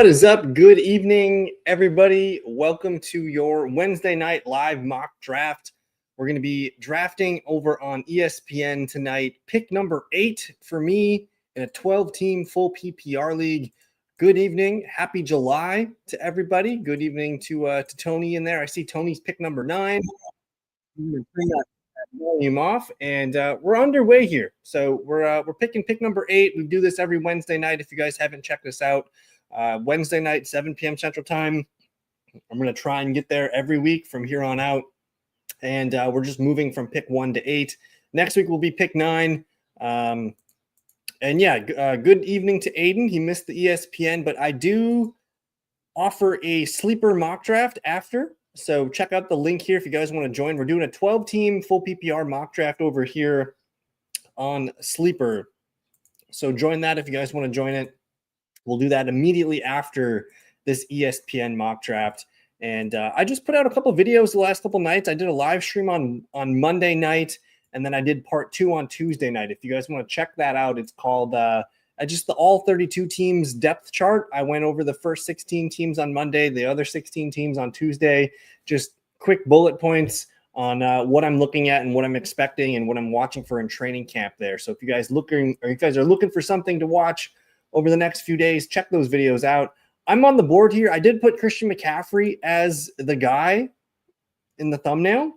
What is up? Good evening, everybody. Welcome to your Wednesday night live mock draft. We're going to be drafting over on ESPN tonight. Pick number 8 for me in a 12-team full PPR league. Good evening. Happy July to everybody. Good evening to Tony in there. I see Tony's pick number 9. I'm going to turn that volume off, and we're underway here. So we're picking pick number 8. We do this every Wednesday night. If you guys haven't checked us out, Wednesday night, 7 p.m. Central Time. I'm going to try and get there every week from here on out. And we're just moving from pick 1 to 8. Next week will be pick 9. And yeah, good evening to Aiden. He missed the ESPN, but I do offer a sleeper mock draft after. So check out the link here if you guys want to join. We're doing a 12-team full PPR mock draft over here on Sleeper. So join that if you guys want to join it. We'll do that immediately after this ESPN mock draft. And I just put out a couple of videos the last couple of nights. I did a live stream on Monday night, and then I did part 2 on Tuesday night. If you guys want to check that out, it's called just the all 32 teams depth chart. I went over the first 16 teams on Monday, the other 16 teams on Tuesday. Just quick bullet points on what I'm looking at and what I'm expecting and what I'm watching for in training camp there. So if you guys are looking for something to watch over the next few days, check those videos out. I'm on the board here. I did put Christian McCaffrey as the guy in the thumbnail.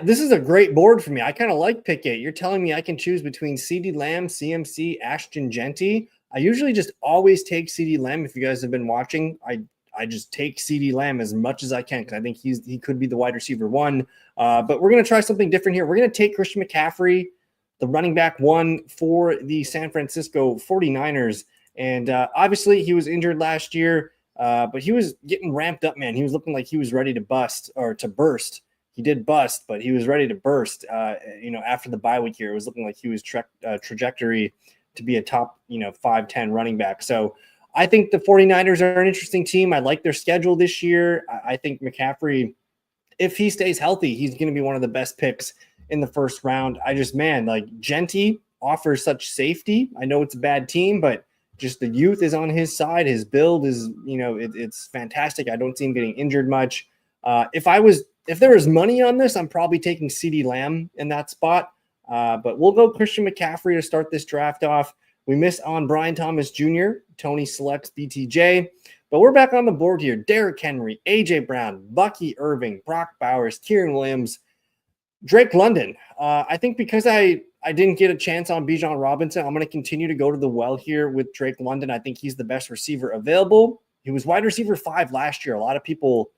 This is a great board for me. I kind of like pick 8. You're telling me I can choose between CeeDee Lamb, CMC, Ashton Genty. I usually just always take CeeDee Lamb. If you guys have been watching, I just take CeeDee Lamb as much as I can because I think he could be the wide receiver 1. But we're going to try something different here. We're going to take Christian McCaffrey, the running back 1 for the San Francisco 49ers. And obviously he was injured last year, but he was getting ramped up, man. He was looking like he was ready to burst. He did bust, but he was ready to burst. After the bye week here, it was looking like he was trajectory to be a top, 5-10 running back. So I think the 49ers are an interesting team. I like their schedule this year. I think McCaffrey, if he stays healthy, he's going to be one of the best picks in the first round. Genty offers such safety. I know it's a bad team, but just the youth is on his side. His build is, it's fantastic. I don't see him getting injured much. If there was money on this, I'm probably taking CeeDee Lamb in that spot. But we'll go Christian McCaffrey to start this draft off. We miss on Brian Thomas Jr. Tony selects BTJ. But we're back on the board here. Derrick Henry, A.J. Brown, Bucky Irving, Brock Bowers, Kieran Williams, Drake London. I think because I didn't get a chance on Bijan Robinson, I'm going to continue to go to the well here with Drake London. I think he's the best receiver available. He was wide receiver 5 last year. A lot of people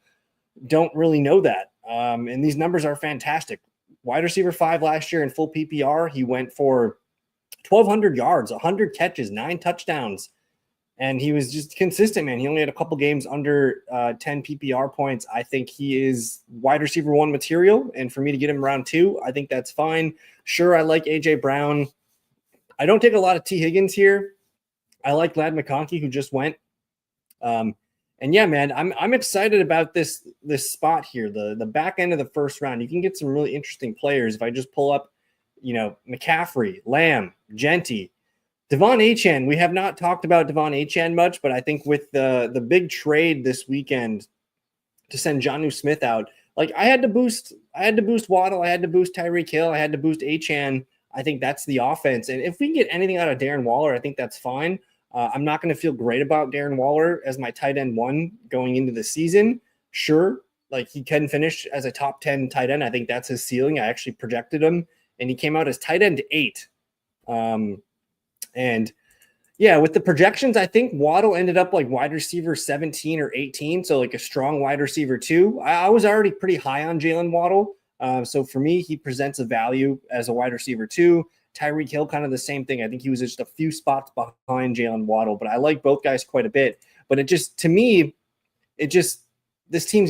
don't really know that. And these numbers are fantastic. Wide receiver 5 last year in full PPR. He went for 1,200 yards, 100 catches, 9 touchdowns. And he was just consistent, man. He only had a couple games under 10 PPR points. I think he is wide receiver 1 material. And for me to get him round 2, I think that's fine. Sure, I like A.J. Brown. I don't take a lot of T. Higgins here. I like Ladd McConkey, who just went. And yeah, man, I'm excited about this spot here, the back end of the first round. You can get some really interesting players. If I just pull up, McCaffrey, Lamb, Genty, Devon Achane. We have not talked about Devon Achane much, but I think with the big trade this weekend to send Jonnu Smith out, I had to boost Waddle, I had to boost Tyreek Hill, I had to boost Achane. I think that's the offense. And if we can get anything out of Darren Waller, I think that's fine. I'm not going to feel great about Darren Waller as my tight end 1 going into the season. Sure, he can finish as a top 10 tight end. I think that's his ceiling. I actually projected him, and he came out as tight end 8. And yeah, with the projections, I think Waddle ended up wide receiver 17 or 18. So a strong wide receiver 2. I was already pretty high on Jalen Waddle. So for me, he presents a value as a wide receiver 2. Tyreek Hill, kind of the same thing. I think he was just a few spots behind Jalen Waddle, but I like both guys quite a bit. But this team's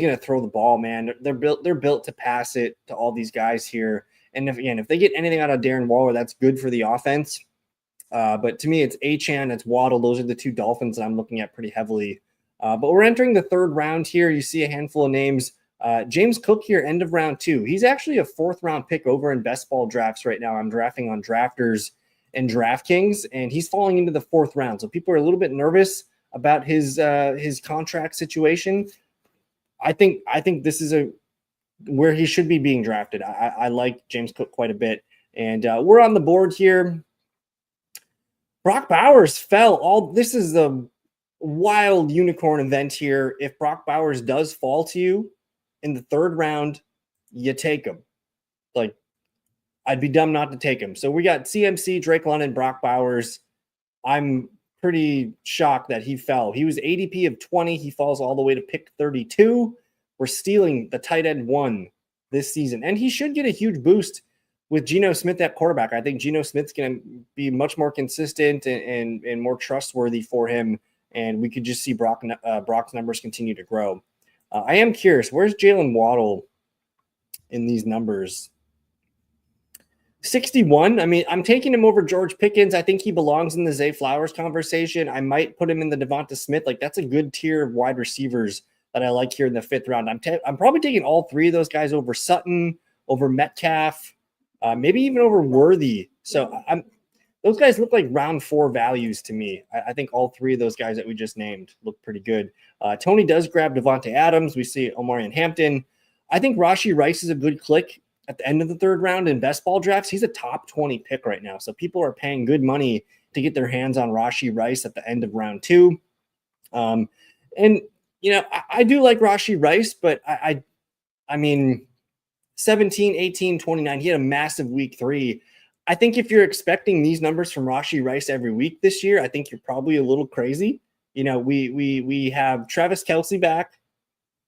going to throw the ball, man. They're built to pass it to all these guys here. And if they get anything out of Darren Waller, that's good for the offense. But to me, it's Achane, it's Waddle. Those are the 2 Dolphins that I'm looking at pretty heavily. But we're entering the 3rd round here. You see a handful of names. James Cook here, end of round 2. He's actually a 4th round pick over in best ball drafts right now. I'm drafting on Drafters and DraftKings, and he's falling into the 4th round. So people are a little bit nervous about his contract situation. I think this is where he should be being drafted. I like James Cook quite a bit, and we're on the board here. Brock Bowers fell. This is a wild unicorn event here. If Brock Bowers does fall to you in the third round, you take him. Like, I'd be dumb not to take him. So we got CMC, Drake London, Brock Bowers. I'm pretty shocked that he fell. He was ADP of 20. He falls all the way to pick 32. We're stealing the tight end 1 this season. And he should get a huge boost with Geno Smith at quarterback. I think Geno Smith's going to be much more consistent and more trustworthy for him. And we could just see Brock's numbers continue to grow. I am curious, where's Jalen Waddle in these numbers? 61. I mean, I'm taking him over George Pickens. I think he belongs in the Zay Flowers conversation. I might put him in the Devonta Smith. Like, that's a good tier of wide receivers that I like here in the 5th round. I'm probably taking all 3 of those guys over Sutton, over Metcalf, maybe even over Worthy. So those guys look like round 4 values to me. I think all 3 of those guys that we just named look pretty good. Tony does grab Devontae Adams. We see Omarion Hampton. I think Rashee Rice is a good click at the end of the 3rd round in best ball drafts. He's a top 20 pick right now. So people are paying good money to get their hands on Rashee Rice at the end of round 2. And, you know, I do like Rashee Rice, but I mean, 17, 18, 29, he had a massive week 3. I think if you're expecting these numbers from Rashee Rice every week this year, I think you're probably a little crazy. You know, we have Travis Kelce back.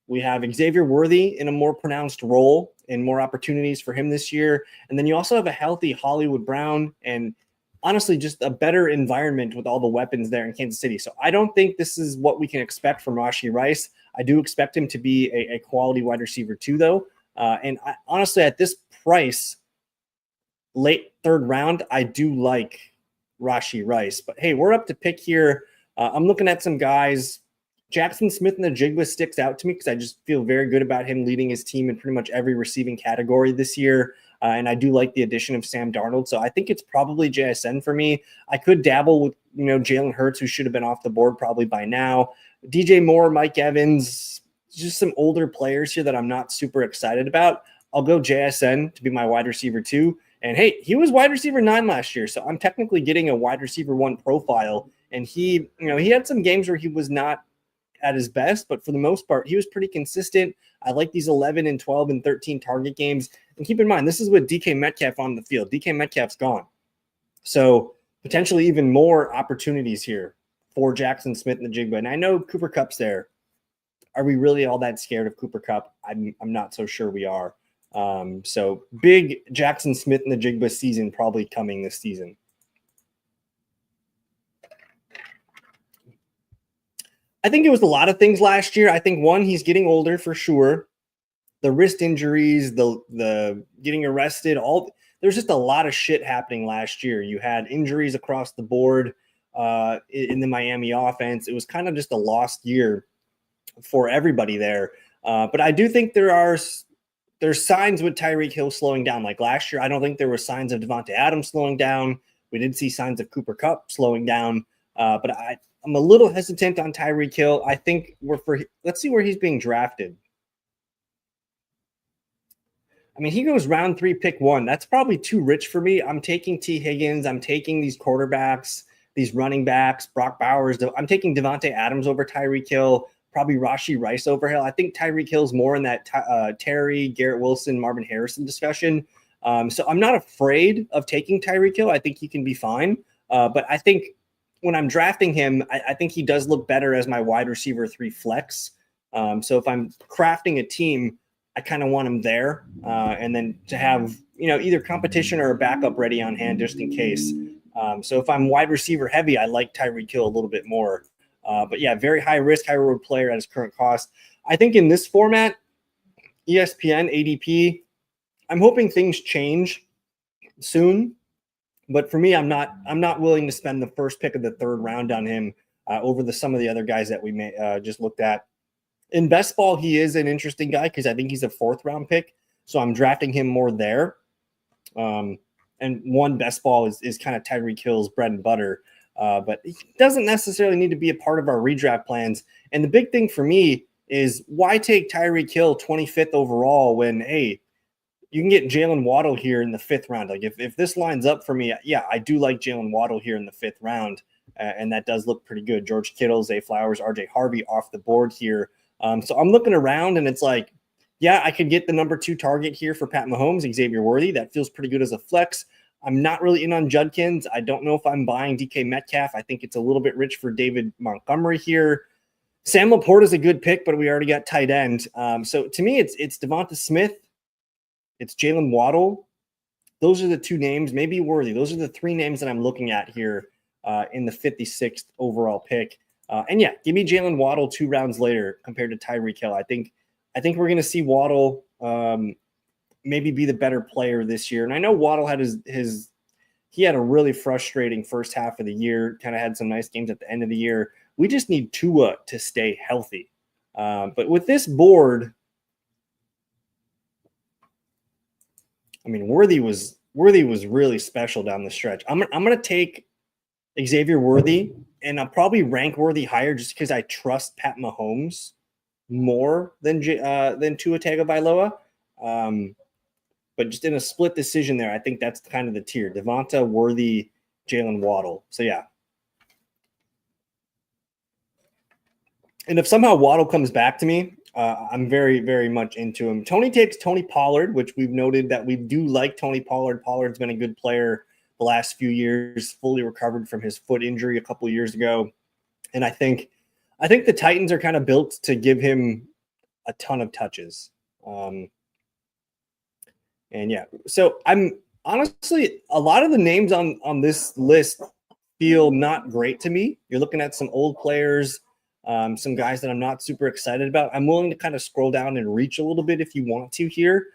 We have Xavier Worthy in a more pronounced role and more opportunities for him this year. And then you also have a healthy Hollywood Brown and honestly just a better environment with all the weapons there in Kansas City. So I don't think this is what we can expect from Rashee Rice. I do expect him to be a quality wide receiver too, though. Honestly, at this price, late 3rd round, I do like Rashee Rice. But hey, we're up to pick here. I'm looking at some guys. Jackson Smith in the Jigba sticks out to me because I just feel very good about him leading his team in pretty much every receiving category this year. And I do like the addition of Sam Darnold. So I think it's probably JSN for me. I could dabble with, you know, Jalen Hurts, who should have been off the board probably by now. DJ Moore, Mike Evans, just some older players here that I'm not super excited about. I'll go JSN to be my wide receiver 2. And hey, he was wide receiver 9 last year. So I'm technically getting a wide receiver 1 profile. And he had some games where he was not at his best, but for the most part, he was pretty consistent. I like these 11 and 12 and 13 target games. And keep in mind, this is with DK Metcalf on the field. DK Metcalf's gone. So potentially even more opportunities here for Jackson Smith and the Jigba. And I know Cooper Kupp's there. Are we really all that scared of Cooper Kupp? I'm not so sure we are. So big Jackson Smith and the Jigba season probably coming this season. I think it was a lot of things last year. I think, one, he's getting older for sure. The wrist injuries, the getting arrested, there's just a lot of shit happening last year. You had injuries across the board in the Miami offense. It was kind of just a lost year for everybody there. But I do think there's signs with Tyreek Hill slowing down. Like last year, I don't think there were signs of Devontae Adams slowing down. We did see signs of Cooper Kupp slowing down. But I'm a little hesitant on Tyreek Hill. I think let's see where he's being drafted. I mean, he goes round 3, pick 1. That's probably too rich for me. I'm taking T. Higgins. I'm taking these quarterbacks, these running backs, Brock Bowers. I'm taking Devontae Adams over Tyreek Hill, probably Rashee Rice over Hill. I think Tyreek Hill's more in that Terry, Garrett Wilson, Marvin Harrison discussion. So I'm not afraid of taking Tyreek Hill. I think he can be fine. But I think when I'm drafting him, I think he does look better as my wide receiver 3 flex. So if I'm crafting a team, I kind of want him there. And then to have, either competition or a backup ready on hand just in case. So if I'm wide receiver heavy, I like Tyreek Hill a little bit more. But yeah, very high risk, high reward player at his current cost. I think in this format, ESPN, ADP, I'm hoping things change soon. But for me, I'm not willing to spend the first pick of the 3rd round on him over some of the other guys that we may just looked at. In best ball, he is an interesting guy because I think he's a 4th round pick. So I'm drafting him more there. And one best ball is kind of Tyreek Hill's bread and butter. But he doesn't necessarily need to be a part of our redraft plans. And the big thing for me is why take Tyreek Hill 25th overall when, hey, you can get Jalen Waddle here in the 5th round. Like if this lines up for me, yeah, I do like Jalen Waddle here in the 5th round. And that does look pretty good. George Kittle, Zay Flowers, RJ Harvey off the board here. So I'm looking around and it's like, yeah, I could get the number 2 target here for Pat Mahomes, Xavier Worthy. That feels pretty good as a flex. I'm not really in on Judkins. I don't know if I'm buying DK Metcalf. I think it's a little bit rich for David Montgomery here. Sam Laporta is a good pick, but we already got tight end. So to me, it's Devonta Smith. It's Jalen Waddle. Those are the 2 names, maybe Worthy. Those are the 3 names that I'm looking at here in the 56th overall pick. And yeah, give me Jalen Waddle 2 rounds later compared to Tyreek Hill. I think we're going to see Waddle maybe be the better player this year. And I know Waddle had he had a really frustrating first half of the year, kind of had some nice games at the end of the year. We just need Tua to stay healthy. But with this board, I mean, Worthy was really special down the stretch. I'm going to take Xavier Worthy, and I'll probably rank Worthy higher just because I trust Pat Mahomes more than Tua Tagovailoa. But just in a split decision there, I think that's kind of the tier. Devonta, Worthy, Jalen Waddle. So yeah. And if somehow Waddle comes back to me, I'm very, very much into him. Tony takes Tony Pollard, which we've noted that we do like Tony Pollard. Pollard's been a good player the last few years, fully recovered from his foot injury a couple of years ago. And I think the Titans are kind of built to give him a ton of touches. And yeah, so I'm honestly, a lot of the names on this list feel not great to me. You're looking at some old players, some guys that I'm not super excited about. I'm willing to kind of scroll down and reach a little bit if you want to here.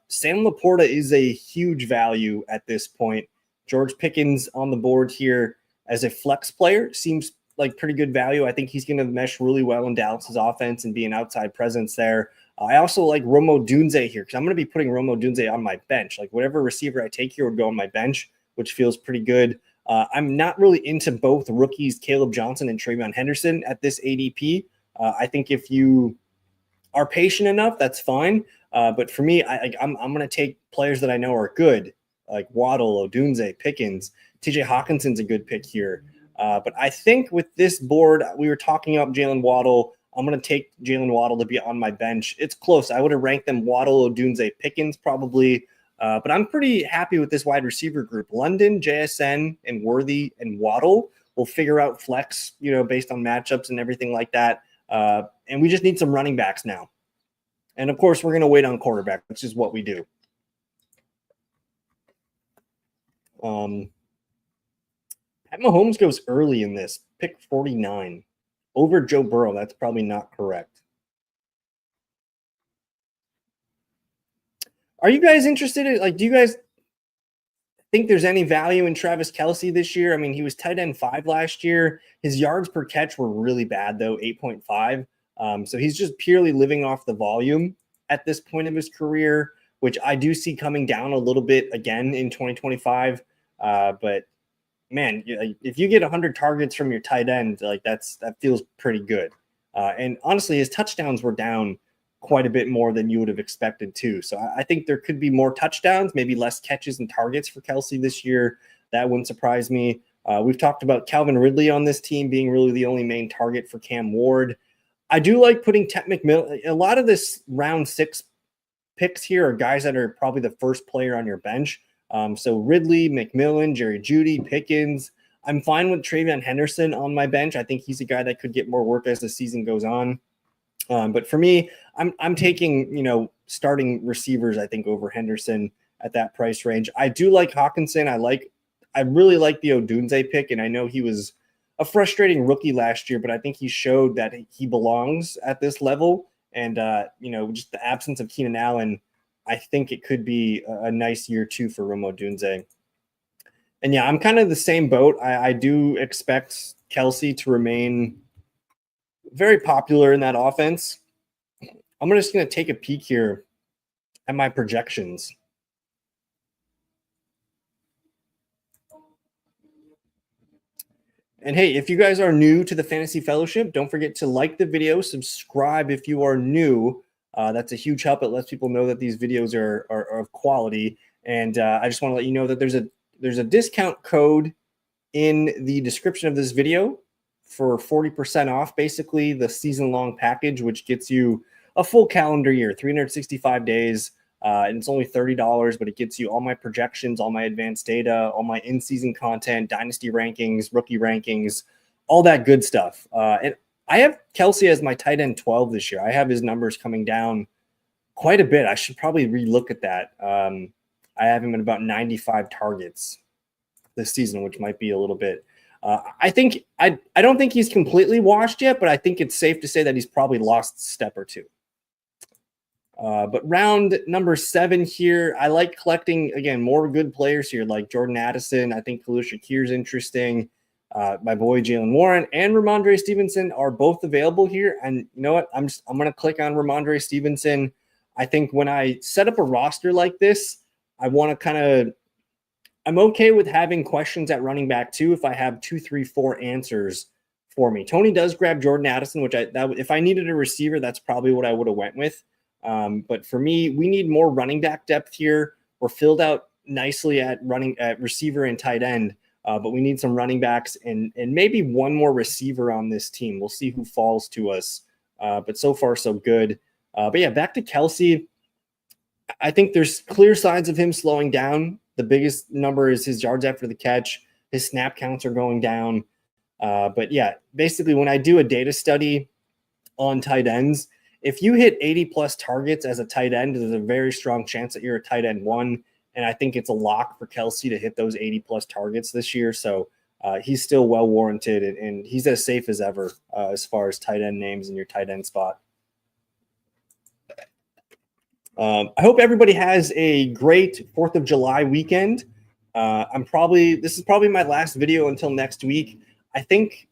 Sam Laporta is a huge value at this point. George Pickens on the board here as a flex player seems like pretty good value. I think he's going to mesh really well in Dallas's offense and be an outside presence there. I also like Romo Dunze here because I'm going to be putting Romo Dunze on my bench. Like whatever receiver I take here would go on my bench, which feels pretty good. I'm not really into both rookies, Caleb Johnson and Travion Henderson at this ADP. I think if you are patient enough, that's fine. But for me, I'm going to take players that I know are good, like Waddle, Odunze, Pickens. TJ Hawkinson's a good pick here. But I think with this board, we were talking up Jalen Waddle. I'm going to take Jalen Waddle to be on my bench. It's close. I would have ranked them Waddle, Odunze, Pickens probably. But I'm pretty happy with this wide receiver group. London, JSN, and Worthy and Waddle. We'll figure out flex, based on matchups and everything like that. And we just need some running backs now. And, of course, we're going to wait on quarterback, which is what we do. Pat Mahomes goes early in this, pick 49. Over Joe Burrow. That's probably not correct. Are you guys interested in, do you guys think there's any value in Travis Kelce this year? I mean, he was tight end 5 last year. His yards per catch were really bad, though, 8.5. So he's just purely living off the volume at this point of his career, which I do see coming down a little bit again in 2025. But man, if you get 100 targets from your tight end, that feels pretty good. And honestly, his touchdowns were down quite a bit more than you would have expected too. So I think there could be more touchdowns, maybe less catches and targets for Kelce this year. That wouldn't surprise me. We've talked about Calvin Ridley on this team being really the only main target for Cam Ward. I do like putting Ted McMillan. A lot of this round 6 picks here are guys that are probably the first player on your bench. So Ridley, McMillan, Jerry Jeudy, Pickens. I'm fine with Travion Henderson on my bench. I think he's a guy that could get more work as the season goes on. But for me, I'm taking, starting receivers, I think, over Henderson at that price range. I do like Hawkinson. I really like the Odunze pick, and I know he was a frustrating rookie last year, but I think he showed that he belongs at this level. And, just the absence of Keenan Allen, I think it could be a nice year too for Romo Dunze. And yeah, I'm kind of the same boat. I do expect Kelce to remain very popular in that offense. I'm just going to take a peek here at my projections. And hey, if you guys are new to the Fantasy Fellowship, don't forget to like the video, subscribe if you are new. That's a huge help. It lets people know that these videos are of quality. And I just want to let you know that there's a discount code in the description of this video for 40% off, basically the season-long package, which gets you a full calendar year, 365 days. And it's only $30, but it gets you all my projections, all my advanced data, all my in-season content, dynasty rankings, rookie rankings, all that good stuff. And I have Kelsey as my tight end 12 this year. I have his numbers coming down quite a bit. I should probably relook at that. I have him at about 95 targets this season, which might be a little bit. I don't think he's completely washed yet, but I think it's safe to say that he's probably lost a step or two. But round number 7 here, I like collecting, again, more good players here, like Jordan Addison. I think Khalil Shakir is interesting. My boy Jaylen Warren and Ramondre Stevenson are both available here. And you know what? I'm going to click on Ramondre Stevenson. I think when I set up a roster like this, I want to I'm okay with having questions at running back too if I have 2, 3, 4 answers for me. Tony does grab Jordan Addison, which if I needed a receiver, that's probably what I would have went with. But for me, we need more running back depth here. We're filled out nicely at receiver and tight end, but we need some running backs and maybe one more receiver on this team. We'll see who falls to us. But so far, so good. But yeah, back to Kelsey. I think there's clear signs of him slowing down. The biggest number is his yards after the catch. His snap counts are going down. But yeah, basically when I do a data study on tight ends, if you hit 80 plus targets as a tight end, there's a very strong chance that you're a tight end 1. And I think it's a lock for Kelsey to hit those 80 plus targets this year. So he's still well warranted and he's as safe as ever as far as tight end names in your tight end spot. I hope everybody has a great 4th of July weekend. This is probably my last video until next week. I think,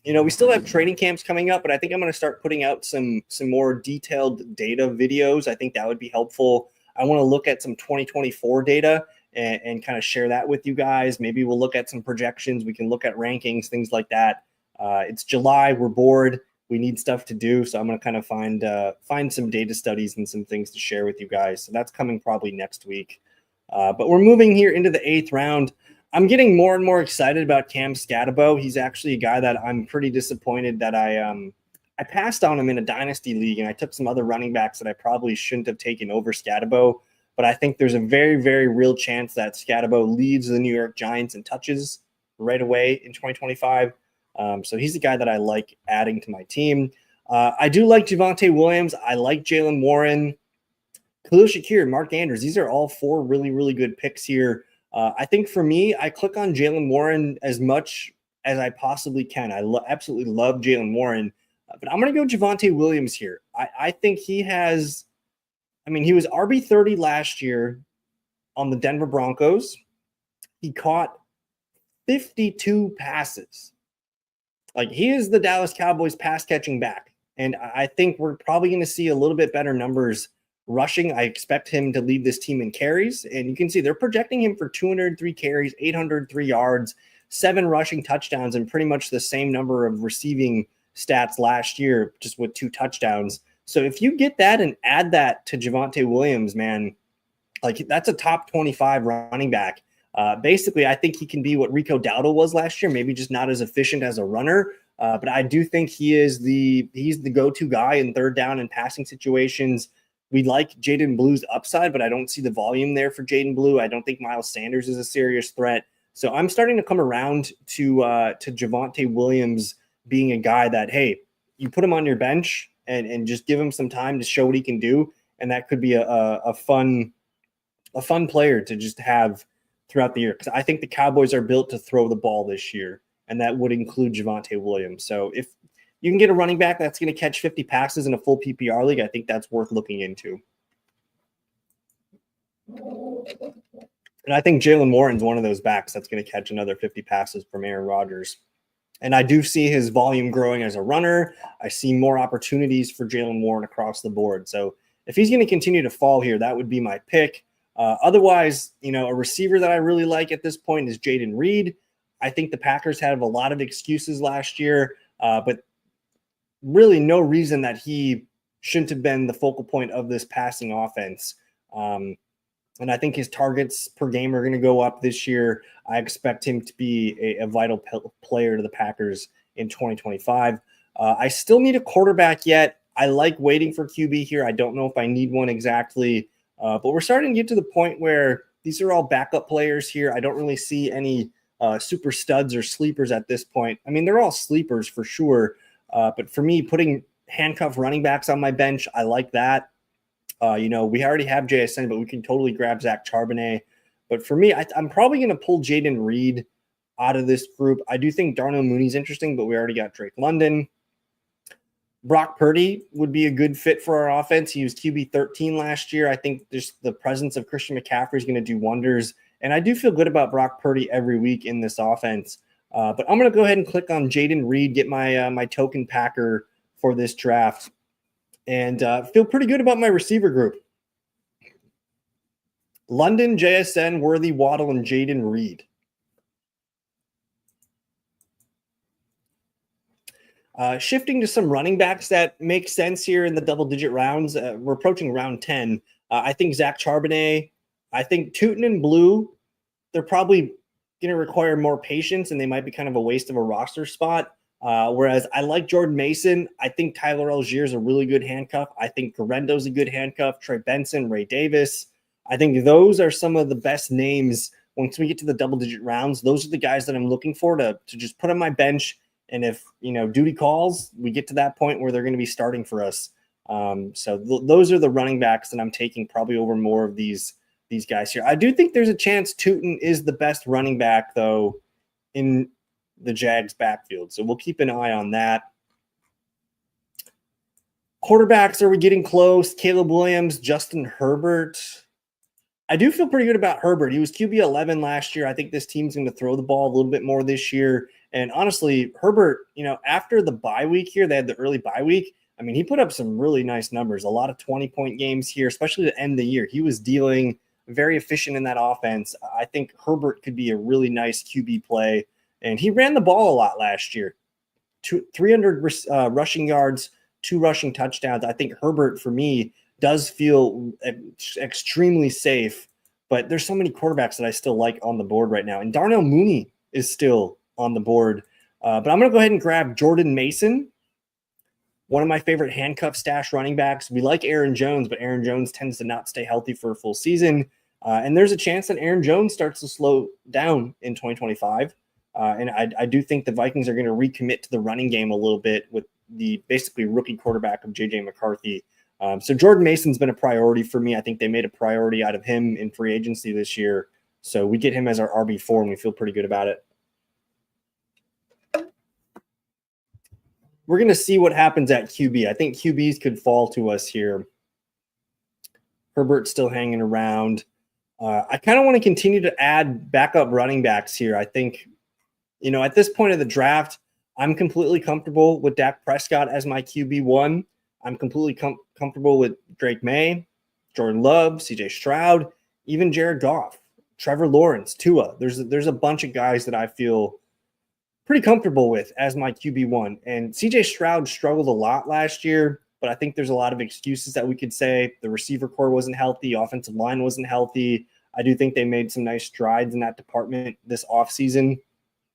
we still have training camps coming up, but I think I'm going to start putting out some more detailed data videos. I think that would be helpful. I want to look at some 2024 data and kind of share that with you guys. Maybe we'll look at some projections. We can look at rankings, things like that. It's July. We're bored. We need stuff to do. So I'm going to kind of find some data studies and some things to share with you guys. So that's coming probably next week. But we're moving here into the 8th round. I'm getting more and more excited about Cam Scatabo. He's actually a guy that I'm pretty disappointed that I passed on him in a dynasty league, and I took some other running backs that I probably shouldn't have taken over Scatabo. But I think there's a very, very real chance that Scatabo leads the New York Giants in touches right away in 2025. So he's the guy that I like adding to my team. I do like Javonte Williams. I like Jaylen Warren, Khalil Shakir, Mark Andrews. These are all 4 really, really good picks here. I think for me, I click on Jaylen Warren as much as I possibly can. I absolutely love Jaylen Warren, but I'm going to go Javonte Williams here. I think he was RB30 last year on the Denver Broncos. He caught 52 passes. Like, he is the Dallas Cowboys pass catching back. And I think we're probably going to see a little bit better numbers rushing. I expect him to lead this team in carries. And you can see they're projecting him for 203 carries, 803 yards, 7 rushing touchdowns, and pretty much the same number of receiving stats last year, just with 2 touchdowns. So if you get that and add that to Javonte Williams, man, like, that's a top 25 running back. Basically, I think he can be what Rico Dowdle was last year, maybe just not as efficient as a runner. But I do think he's the go-to guy in third down and passing situations. We like Jayden Blue's upside, but I don't see the volume there for Jayden Blue. I don't think Miles Sanders is a serious threat. So I'm starting to come around to Javonte Williams being a guy that, hey, you put him on your bench and just give him some time to show what he can do, and that could be a fun player to just have throughout the year, because I think the Cowboys are built to throw the ball this year, and that would include Javonte Williams. So if you can get a running back that's going to catch 50 passes in a full PPR league, I think that's worth looking into. And I think Jaylen Warren's one of those backs that's going to catch another 50 passes from Aaron Rodgers. And I do see his volume growing as a runner. I see more opportunities for Jaylen Warren across the board. So if he's going to continue to fall here, that would be my pick. Otherwise, a receiver that I really like at this point is Jayden Reed. I think the Packers had a lot of excuses last year, but really no reason that he shouldn't have been the focal point of this passing offense. And I think his targets per game are going to go up this year. I expect him to be a vital player to the Packers in 2025. I still need a quarterback yet. I like waiting for QB here. I don't know if I need one exactly, but we're starting to get to the point where these are all backup players here. I don't really see any super studs or sleepers at this point. I mean, they're all sleepers for sure. But for me, putting handcuff running backs on my bench, I like that. We already have JSN, but we can totally grab Zach Charbonnet. But for me, I'm probably going to pull Jayden Reed out of this group. I do think Darnell Mooney's interesting, but we already got Drake London. Brock Purdy would be a good fit for our offense. He was QB 13 last year. I think just the presence of Christian McCaffrey is going to do wonders. And I do feel good about Brock Purdy every week in this offense. But I'm going to go ahead and click on Jayden Reed, get my token Packer for this draft, and feel pretty good about my receiver group. London, JSN, Worthy, Waddle, and Jayden Reed. Shifting to some running backs that make sense here in the double-digit rounds. We're approaching round 10. I think Zach Charbonnet, I think Tootin and Blue, they're probably going to require more patience, and they might be kind of a waste of a roster spot. Whereas I like Jordan Mason. I think Tyler Algier is a really good handcuff. I think Garendo's a good handcuff. Trey Benson, Ray Davis. I think those are some of the best names once we get to the double-digit rounds. Those are the guys that I'm looking for to just put on my bench. And if, duty calls, we get to that point where they're going to be starting for us. Those are the running backs that I'm taking probably over more of these guys here. I do think there's a chance Tootin is the best running back, though, in the Jags backfield. So we'll keep an eye on that. Quarterbacks, are we getting close? Caleb Williams, Justin Herbert. I do feel pretty good about Herbert. He was QB 11 last year. I think this team's going to throw the ball a little bit more this year. And honestly, Herbert, after the bye week here, they had the early bye week. I mean, he put up some really nice numbers, a lot of 20-point games here, especially to end the year. He was dealing very efficient in that offense. I think Herbert could be a really nice QB play. And he ran the ball a lot last year. 300 rushing yards, 2 rushing touchdowns. I think Herbert, for me, does feel extremely safe. But there's so many quarterbacks that I still like on the board right now. And Darnell Mooney is still on the board. But I'm going to go ahead and grab Jordan Mason, one of my favorite handcuff stash running backs. We like Aaron Jones, but Aaron Jones tends to not stay healthy for a full season. And there's a chance that Aaron Jones starts to slow down in 2025. And I do think the Vikings are going to recommit to the running game a little bit with the basically rookie quarterback of J.J. McCarthy. So Jordan Mason's been a priority for me. I think they made a priority out of him in free agency this year. So we get him as our RB4, and we feel pretty good about it. We're going to see what happens at QB. I think QBs could fall to us here. Herbert's still hanging around. I kind of want to continue to add backup running backs here. I think, at this point of the draft, I'm completely comfortable with Dak Prescott as my QB1. I'm completely comfortable with Drake May, Jordan Love, CJ Stroud, even Jared Goff, Trevor Lawrence, Tua. There's a bunch of guys that I feel pretty comfortable with as my QB1. And CJ Stroud struggled a lot last year, but I think there's a lot of excuses that we could say. The receiver core wasn't healthy. Offensive line wasn't healthy. I do think they made some nice strides in that department this offseason.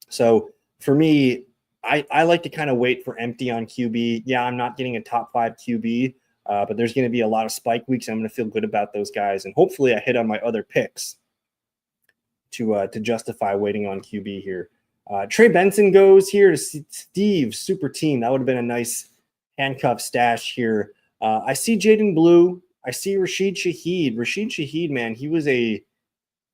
So for me, I like to kind of wait for empty on QB. Yeah, I'm not getting a top 5 QB, but there's going to be a lot of spike weeks. I'm going to feel good about those guys. And hopefully I hit on my other picks to justify waiting on QB here. Trey Benson goes here to Steve's super team. That would have been a nice handcuff stash here. I see Jaden Blue. I see Rashid Shaheed. Rashid Shaheed, man, he was an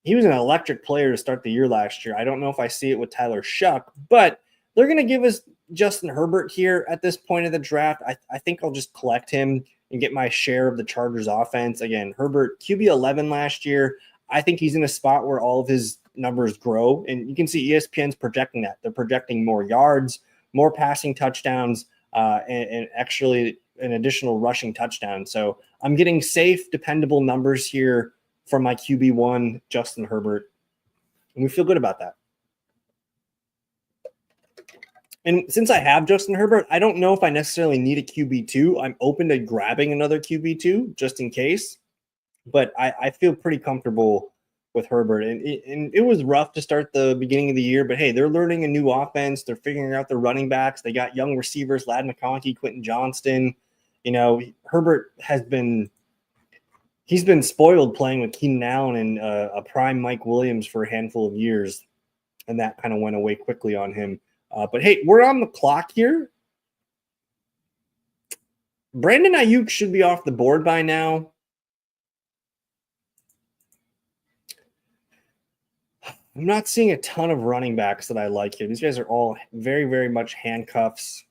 electric player to start the year last year. I don't know if I see it with Tyler Shuck, but they're going to give us Justin Herbert here at this point of the draft. I think I'll just collect him and get my share of the Chargers offense. Again, Herbert, QB 11 last year. I think he's in a spot where all of his numbers grow. And you can see ESPN's projecting that. They're projecting more yards, more passing touchdowns, and actually an additional rushing touchdown. So I'm getting safe, dependable numbers here from my QB1, Justin Herbert. And we feel good about that. And since I have Justin Herbert, I don't know if I necessarily need a QB2. I'm open to grabbing another QB2 just in case. But I feel pretty comfortable with Herbert. And it was rough to start the beginning of the year, but hey, they're learning a new offense. They're figuring out their running backs. They got young receivers, Ladd McConkey, Quentin Johnston. You know, Herbert he's been spoiled playing with Keenan Allen and a prime Mike Williams for a handful of years, and that kind of went away quickly on him. But hey, we're on the clock here. Brandon Ayuk should be off the board by now. I'm not seeing a ton of running backs that I like here. These guys are all very, very much handcuffs.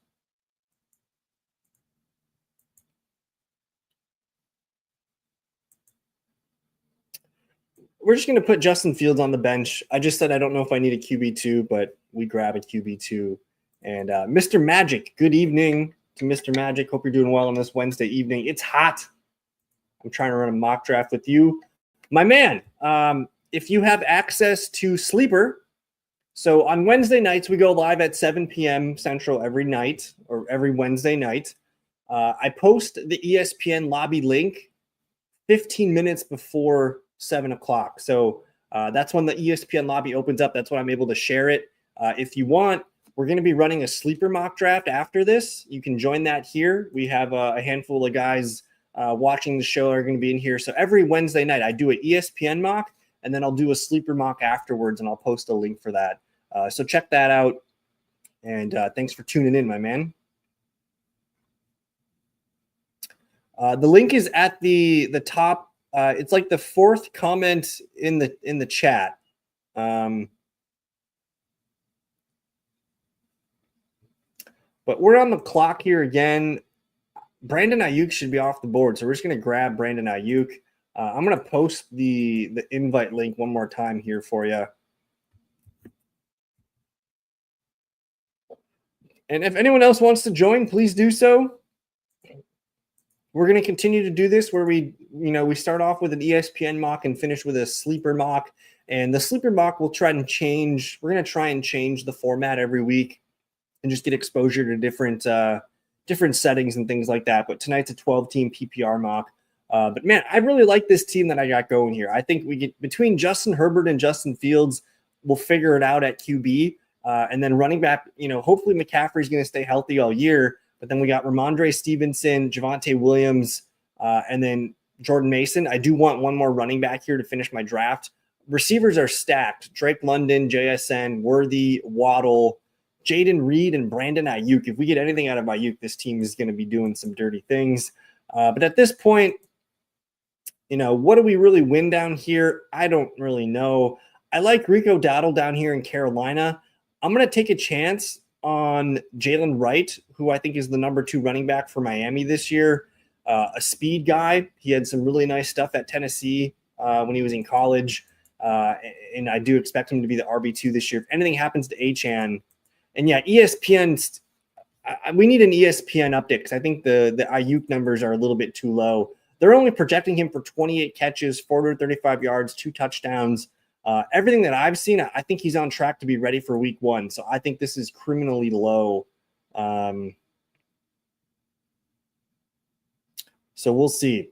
We're just going to put Justin Fields on the bench. I just said I don't know if I need a QB2, but we grab a QB2. And Mr. Magic, good evening to Mr. Magic. Hope you're doing well on this Wednesday evening. It's hot. I'm trying to run a mock draft with you. My man, if you have access to Sleeper, so on Wednesday nights, we go live at 7 p.m. Central every night or every Wednesday night. I post the ESPN lobby link 15 minutes before 7 o'clock. So that's when the ESPN lobby opens up. That's when I'm able to share it. If you want, we're going to be running a sleeper mock draft after this. You can join that here. We have a handful of guys watching the show are going to be in here. So every Wednesday night, I do an ESPN mock, and then I'll do a sleeper mock afterwards, and I'll post a link for that. So check that out. And thanks for tuning in, my man. The link is at the top. It's like the fourth comment in the chat. But we're on the clock here again. Brandon Ayuk should be off the board, so we're just going to grab Brandon Ayuk. I'm going to post the invite link one more time here for you. And if anyone else wants to join, please do so. We're going to continue to do this where we start off with an ESPN mock and finish with a sleeper mock. And the sleeper mock will try and change. We're going to try and change the format every week and just get exposure to different settings and things like that. But tonight's a 12-team PPR mock. But man, I really like this team that I got going here. I think we get between Justin Herbert and Justin Fields, we'll figure it out at QB. And then running back, hopefully McCaffrey's going to stay healthy all year. But then we got Ramondre Stevenson, Javonte Williams, and then Jordan Mason. I do want one more running back here to finish my draft. Receivers are stacked. Drake London, JSN, Worthy, Waddle, Jayden Reed, and Brandon Ayuk. If we get anything out of Ayuk, this team is going to be doing some dirty things. But at this point, what do we really win down here? I don't really know. I like Rico Dowdle down here in Carolina. I'm going to take a chance on Jalen Wright, who I think is the number 2 running back for Miami this year. A speed guy. He had some really nice stuff at Tennessee when he was in college. And I do expect him to be the RB2 this year. If anything happens to Achane, and yeah, ESPN, we need an ESPN update because I think the Ayuk numbers are a little bit too low. They're only projecting him for 28 catches, 435 yards, 2 touchdowns. Everything that I've seen, I think he's on track to be ready for week 1. So I think this is criminally low. So we'll see.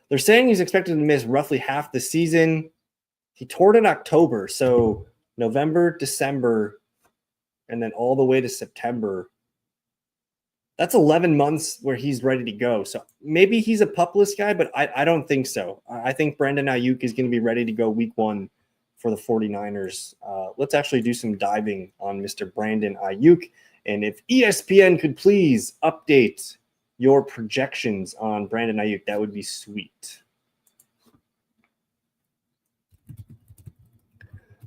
They're saying he's expected to miss roughly half the season. He tore it in October. So November, December, and then all the way to September. That's 11 months where he's ready to go. So maybe he's a pup list guy, but I don't think so. I think Brandon Ayuk is going to be ready to go week 1 for the 49ers. Let's actually do some diving on Mr. Brandon Ayuk. And if ESPN could please update your projections on Brandon Ayuk, that would be sweet.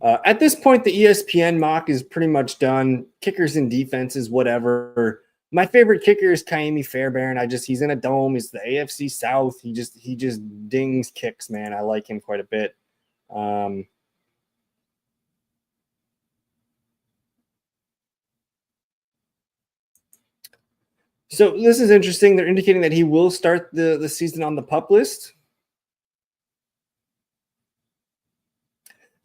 At this point, the ESPN mock is pretty much done. Kickers and defenses, whatever. My favorite kicker is Kaimi Fairbairn. He's in a dome. He's the AFC South. He just dings kicks, man. I like him quite a bit. So this is interesting. They're indicating that he will start the season on the PUP list.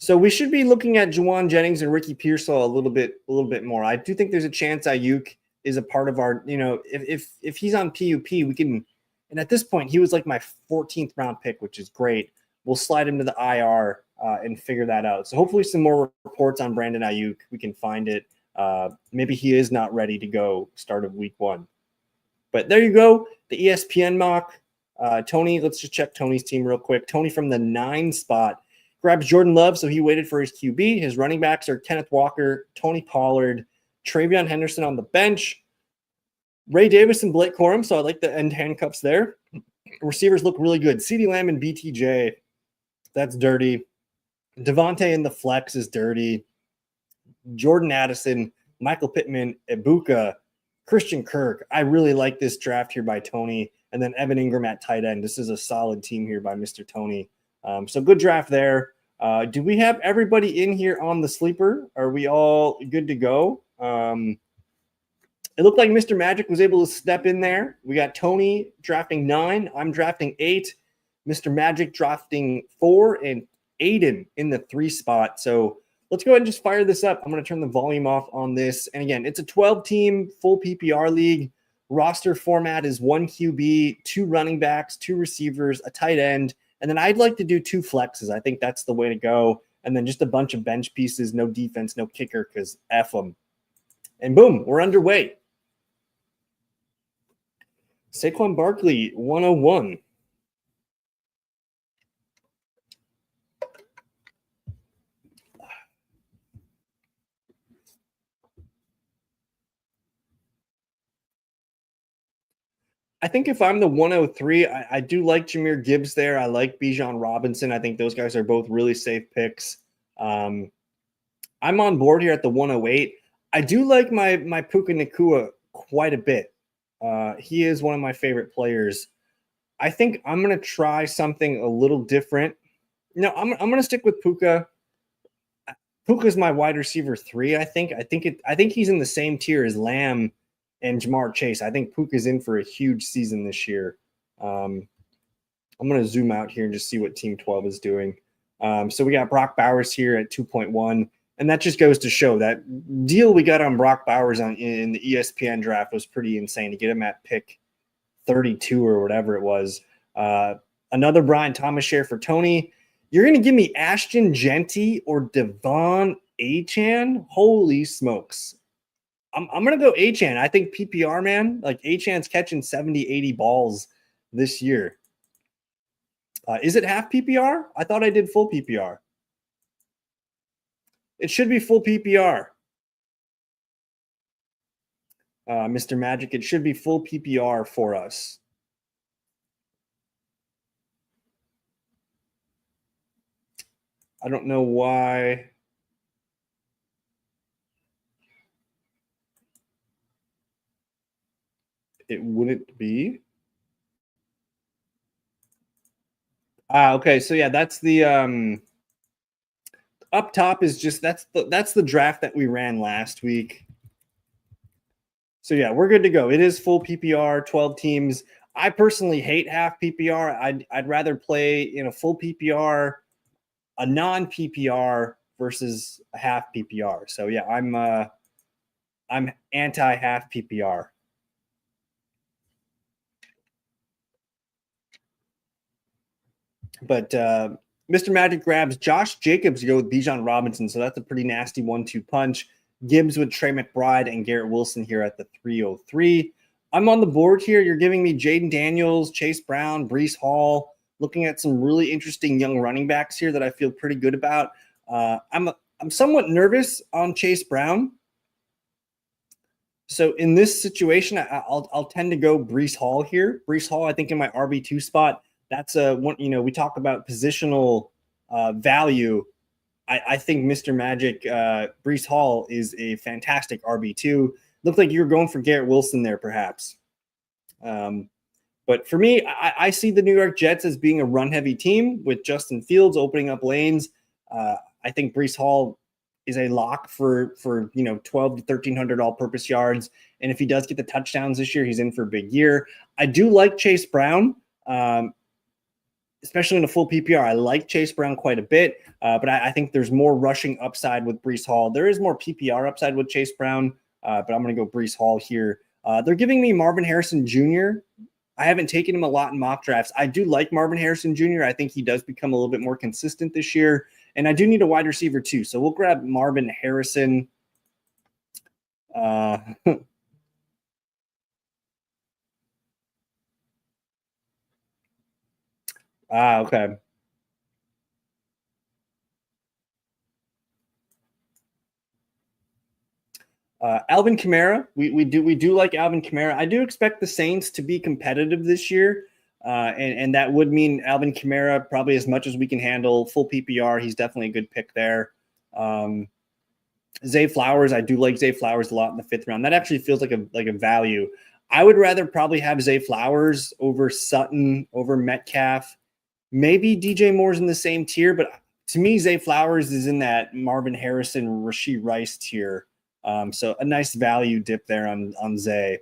So we should be looking at Juwan Jennings and Ricky Pearsall a little bit more. I do think there's a chance Ayuk is a part of our, if he's on PUP, we can. And at this point, he was like my 14th round pick, which is great. We'll slide him to the IR and figure that out. So hopefully some more reports on Brandon Ayuk. We can find it. Maybe he is not ready to go start of week 1. But there you go, the ESPN mock. Tony, let's just check Tony's team real quick. Tony from the 9 spot grabs Jordan Love, so he waited for his QB. His running backs are Kenneth Walker, Tony Pollard, Travion Henderson on the bench, Ray Davis and Blake Corum, so I like the end handcuffs there. Receivers look really good. CeeDee Lamb and BTJ, that's dirty. Devontae in the flex is dirty. Jordan Addison, Michael Pittman, Ibuka, Christian Kirk. I really like this draft here by Tony. And then Evan Ingram at tight end. This is a solid team here by Mr. Tony. So good draft there. Do we have everybody in here on the sleeper? Are we all good to go? It looked like Mr. Magic was able to step in there. We got Tony drafting 9. I'm drafting 8. Mr. Magic drafting 4, and Aiden in the 3 spot. So let's go ahead and just fire this up. I'm going to turn the volume off on this. And again, it's a 12-team full PPR league. Roster format is 1 QB, 2 running backs, 2 receivers, a tight end. And then I'd like to do 2 flexes. I think that's the way to go. And then just a bunch of bench pieces, no defense, no kicker, because F them. And boom, we're underway. Saquon Barkley, 101. I think if I'm the 103, I do like Jahmyr Gibbs there. I like Bijan Robinson. I think those guys are both really safe picks. I'm on board here at the 108. I do like my Puka Nacua quite a bit. He is one of my favorite players. I think I'm going to try something a little different. No, I'm going to stick with Puka. Puka's my wide receiver 3, I think. I think he's in the same tier as Lamb and Jamar Chase. I think Puka's in for a huge season this year. I'm going to zoom out here and just see what Team 12 is doing. So we got Brock Bowers here at 2.1. And that just goes to show that deal we got on Brock Bowers in the ESPN draft was pretty insane to get him at pick 32 or whatever it was. Another Brian Thomas share for Tony. You're going to give me Ashton Genty or Devon Achane? Holy smokes. I'm going to go Achane. I think PPR, man, like Achane's catching 70, 80 balls this year. Is it half PPR? I thought I did full PPR. It should be full PPR. Mr. Magic, it should be full PPR for us. I don't know why. It wouldn't be. Okay, so yeah, that's the up top is just that's the draft that we ran last week. So yeah, we're good to go. It is full PPR, 12 teams. I personally hate half PPR. I'd rather play in a full PPR, a non-PPR versus a half PPR. So yeah, I'm anti half PPR. But Mr. Magic grabs Josh Jacobs to go with Bijan Robinson. So that's a pretty nasty 1-2 punch. Gibbs with Trey McBride and Garrett Wilson here at the 303. I'm on the board here. You're giving me Jaden Daniels, Chase Brown, Breece Hall, looking at some really interesting young running backs here that I feel pretty good about. I'm somewhat nervous on Chase Brown. So in this situation, I'll tend to go Breece Hall here. Breece Hall, I think in my RB2 spot, that's one, we talk about positional value. I think Mr. Magic, Breece Hall is a fantastic RB2. Looked like you were going for Garrett Wilson there, perhaps. But for me, I see the New York Jets as being a run-heavy team with Justin Fields opening up lanes. I think Breece Hall is a lock for 12 to 1,300 all-purpose yards. And if he does get the touchdowns this year, he's in for a big year. I do like Chase Brown. especially in a full PPR. I like Chase Brown quite a bit, but I think there's more rushing upside with Breece Hall. There is more PPR upside with Chase Brown, but I'm going to go Breece Hall here. They're giving me Marvin Harrison Jr. I haven't taken him a lot in mock drafts. I do like Marvin Harrison Jr. I think he does become a little bit more consistent this year, and I do need a wide receiver too. So we'll grab Marvin Harrison. Okay. Alvin Kamara, we do like Alvin Kamara. I do expect the Saints to be competitive this year, and that would mean Alvin Kamara probably as much as we can handle. Full PPR, he's definitely a good pick there. Zay Flowers, I do like Zay Flowers a lot in the 5th round. That actually feels like a value. I would rather probably have Zay Flowers over Sutton, over Metcalf. Maybe DJ Moore's in the same tier, but to me, Zay Flowers is in that Marvin Harrison, Rashee Rice tier. So a nice value dip there on Zay.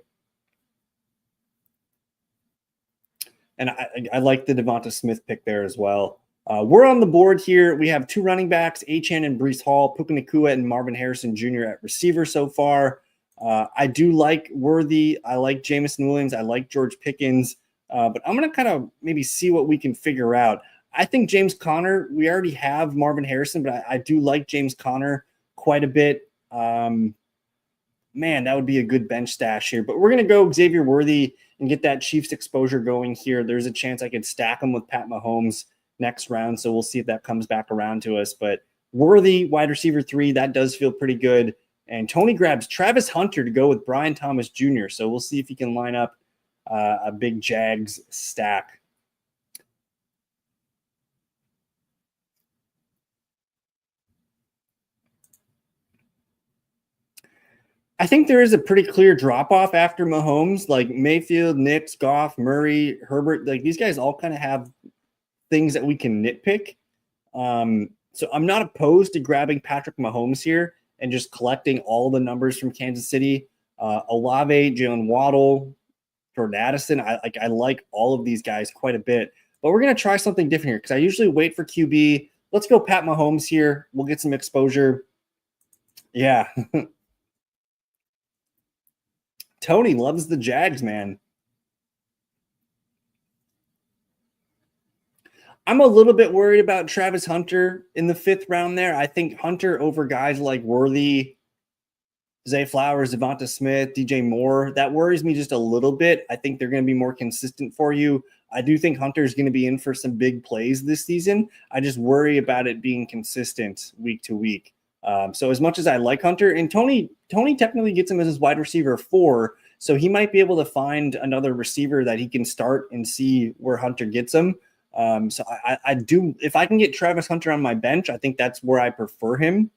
And I like the Devonta Smith pick there as well. We're on the board here. We have 2 running backs, Achane and Breece Hall, Puka Nacua and Marvin Harrison Jr. at receiver so far. I do like Worthy. I like Jameson Williams. I like George Pickens. But I'm going to kind of maybe see what we can figure out. I think James Conner, we already have Marvin Harrison, but I do like James Conner quite a bit. Man, that would be a good bench stash here. But we're going to go Xavier Worthy and get that Chiefs exposure going here. There's a chance I could stack him with Pat Mahomes next round, so we'll see if that comes back around to us. But Worthy, wide receiver 3, that does feel pretty good. And Tony grabs Travis Hunter to go with Brian Thomas Jr., so we'll see if he can line up a big Jags stack. I think there is a pretty clear drop-off after Mahomes, like Mayfield, Nix, Goff, Murray, Herbert. Like these guys all kind of have things that we can nitpick. So I'm not opposed to grabbing Patrick Mahomes here and just collecting all the numbers from Kansas City. Olave, Jalen Waddle, Jordan Addison. I like all of these guys quite a bit. But we're going to try something different here because I usually wait for QB. Let's go Pat Mahomes here. We'll get some exposure. Yeah. Tony loves the Jags, man. I'm a little bit worried about Travis Hunter in the 5th round there. I think Hunter over guys like Worthy, Zay Flowers, Devonta Smith, DJ Moore, that worries me just a little bit. I think they're going to be more consistent for you. I do think Hunter is going to be in for some big plays this season. I just worry about it being consistent week to week. So as much as I like Hunter, and Tony technically gets him as his wide receiver 4, so he might be able to find another receiver that he can start and see where Hunter gets him. So I do, if I can get Travis Hunter on my bench, I think that's where I prefer him.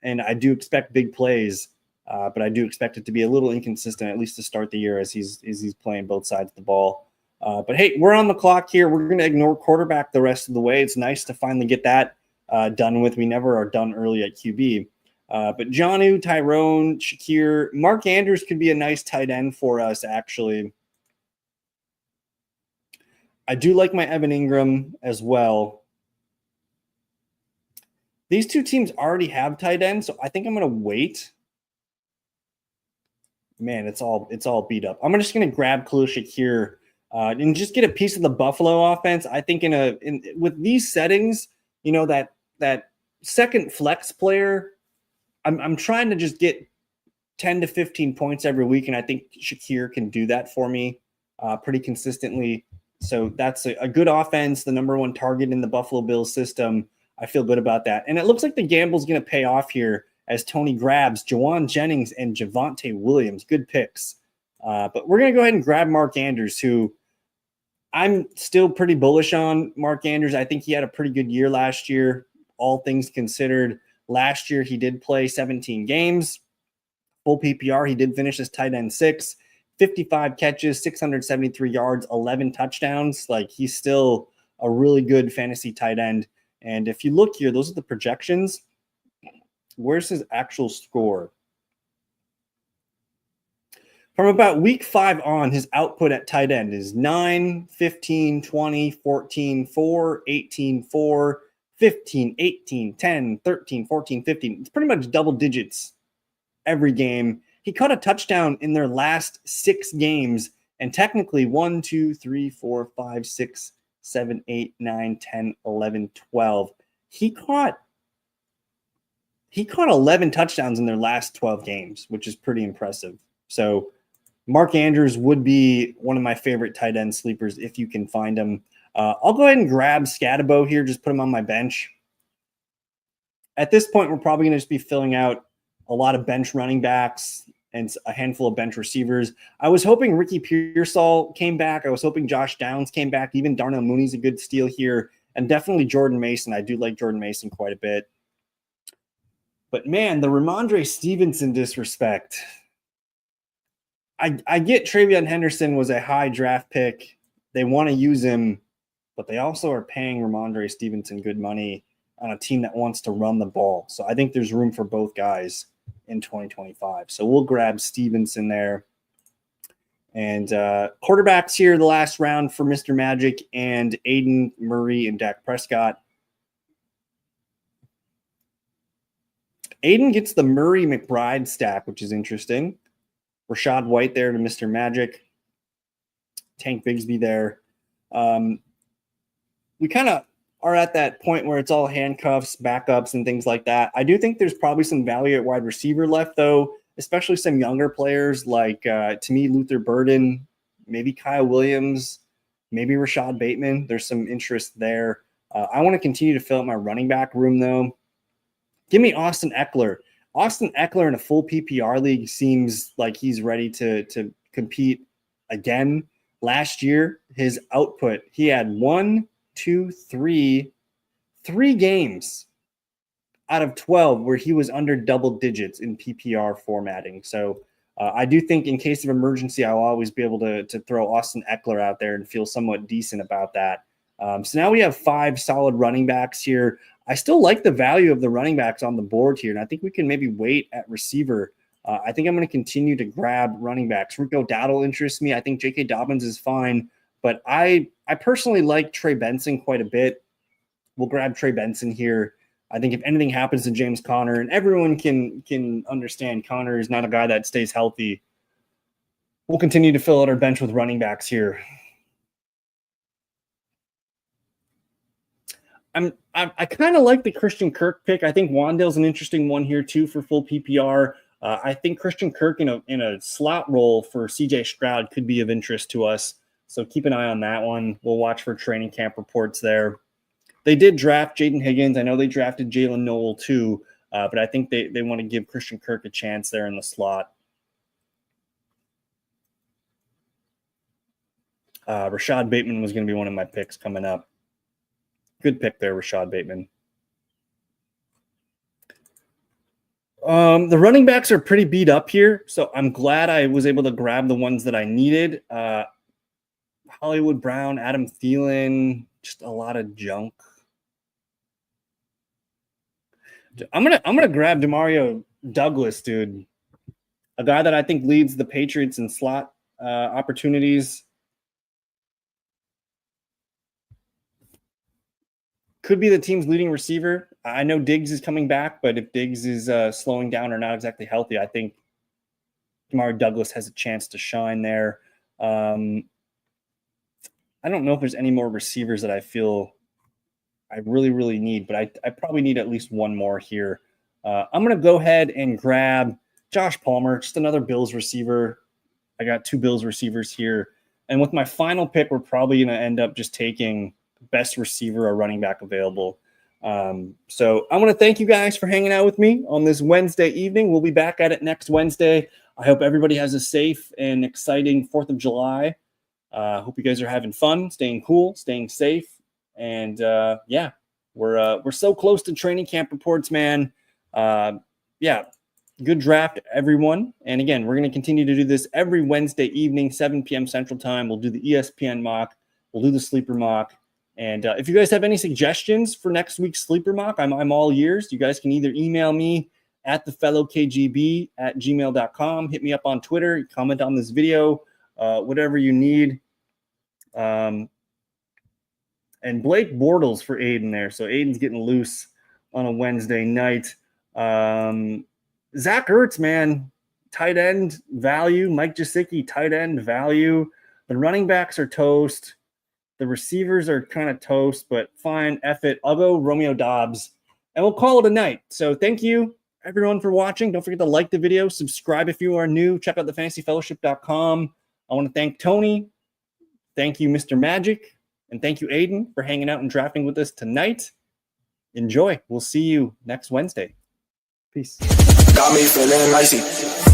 And I do expect big plays, but I do expect it to be a little inconsistent, at least to start the year as he's playing both sides of the ball. But hey, we're on the clock here. We're going to ignore quarterback the rest of the way. It's nice to finally get that done with. We never are done early at QB. But Jonnu, Tyrone, Shakir, Mark Andrews could be a nice tight end for us, actually. I do like my Evan Ingram as well. These 2 teams already have tight ends, so I think I'm going to wait. Man, it's all beat up. I'm just going to grab Khalil Shakir and just get a piece of the Buffalo offense. I think with these settings, you know, that second flex player, I'm trying to just get 10 to 15 points every week, and I think Shakir can do that for me pretty consistently. So that's a good offense, the number 1 target in the Buffalo Bills system. I feel good about that. And it looks like the gamble's going to pay off here as Tony grabs Jawan Jennings and Javonte Williams. Good picks. But we're going to go ahead and grab Mark Andrews, who I'm still pretty bullish on. Mark Andrews, I think he had a pretty good year last year, all things considered. Last year, he did play 17 games. Full PPR, he did finish as tight end 6. 55 catches, 673 yards, 11 touchdowns. Like, he's still a really good fantasy tight end. And if you look here, those are the projections. Where's his actual score? From about week 5 on, his output at tight end is 9, 15, 20, 14, 4, 18, 4, 15, 18, 10, 13, 14, 15. It's pretty much double digits every game. He caught a touchdown in their last 6 games, and technically 1, 2, 3, 4, 5, 6, 7, 8, 9, 10, 11, 12. He caught 11 touchdowns in their last 12 games, which is pretty impressive. So Mark Andrews would be one of my favorite tight end sleepers if you can find him. I'll go ahead and grab Scatabo here, just put him on my bench. At this point, we're probably going to just be filling out a lot of bench running backs and a handful of bench receivers. I was hoping Ricky Pearsall came back. I was hoping Josh Downs came back. Even Darnell Mooney's a good steal here. And definitely Jordan Mason. I do like Jordan Mason quite a bit. But, man, the Ramondre Stevenson disrespect. I get Travion Henderson was a high draft pick. They want to use him, but they also are paying Ramondre Stevenson good money on a team that wants to run the ball. So I think there's room for both guys in 2025. So we'll grab Stevenson there. And quarterbacks here the last round for Mr. Magic and Aiden Murray and Dak Prescott. Aiden gets the Murray McBride stack, which is interesting. Rashad White there to Mr. Magic. Tank Bigsby there. We kind of are at that point where it's all handcuffs, backups, and things like that. I do think there's probably some value at wide receiver left, though, especially some younger players like, to me, Luther Burden, maybe Kyle Williams, maybe Rashad Bateman. There's some interest there. I want to continue to fill out my running back room, though. Give me Austin Eckler. Austin Eckler in a full PPR league seems like he's ready to compete again. Last year, his output, he had 3 games out of 12 where he was under double digits in PPR formatting. So I do think in case of emergency, I'll always be able to throw Austin Eckler out there and feel somewhat decent about that. So now we have 5 solid running backs here. I still like the value of the running backs on the board here, and I think we can maybe wait at receiver. I think I'm going to continue to grab running backs. Rico Dowdle interests me. I think J.K. Dobbins is fine, but I personally like Trey Benson quite a bit. We'll grab Trey Benson here. I think if anything happens to James Conner, and everyone can understand Conner is not a guy that stays healthy, we'll continue to fill out our bench with running backs here. I kind of like the Christian Kirk pick. I think Wandale's an interesting one here too for full PPR. I think Christian Kirk in a slot role for CJ Stroud could be of interest to us. So keep an eye on that one. We'll watch for training camp reports there. They did draft Jaden Higgins. I know they drafted Jalen Noel too, but I think they want to give Christian Kirk a chance there in the slot. Rashad Bateman was going to be one of my picks coming up. Good pick there, Rashad Bateman. The running backs are pretty beat up here, so I'm glad I was able to grab the ones that I needed. Hollywood Brown, Adam Thielen, just a lot of junk. I'm gonna grab Demario Douglas, dude. A guy that I think leads the Patriots in slot opportunities. Could be the team's leading receiver. I know Diggs is coming back, but if Diggs is slowing down or not exactly healthy, I think Demario Douglas has a chance to shine there. I don't know if there's any more receivers that I feel I really, really need, but I probably need at least one more here. I'm going to go ahead and grab Josh Palmer, just another Bills receiver. I got 2 Bills receivers here. And with my final pick, we're probably going to end up just taking best receiver or running back available. So I want to thank you guys for hanging out with me on this Wednesday evening. We'll be back at it next Wednesday. I hope everybody has a safe and exciting 4th of July. Hope you guys are having fun, staying cool, staying safe. And yeah, we're so close to training camp reports, man. Yeah, good draft, everyone. And again, we're going to continue to do this every Wednesday evening, 7 p.m. Central Time. We'll do the ESPN mock. We'll do the sleeper mock. And if you guys have any suggestions for next week's sleeper mock, I'm all ears. You guys can either email me at thefellowkgb@gmail.com. Hit me up on Twitter. Comment on this video. Whatever you need. And Blake Bortles for Aiden there. So Aiden's getting loose on a Wednesday night. Zach Ertz, man, tight end value. Mike Gesicki, tight end value. The running backs are toast. The receivers are kind of toast, but fine. F it. I'll go Romeo Dobbs, and we'll call it a night. So thank you, everyone, for watching. Don't forget to like the video. Subscribe if you are new. Check out thefantasyfellowship.com. I want to thank Tony. Thank you, Mr. Magic. And thank you, Aiden, for hanging out and drafting with us tonight. Enjoy. We'll see you next Wednesday. Peace. Got me feeling icy.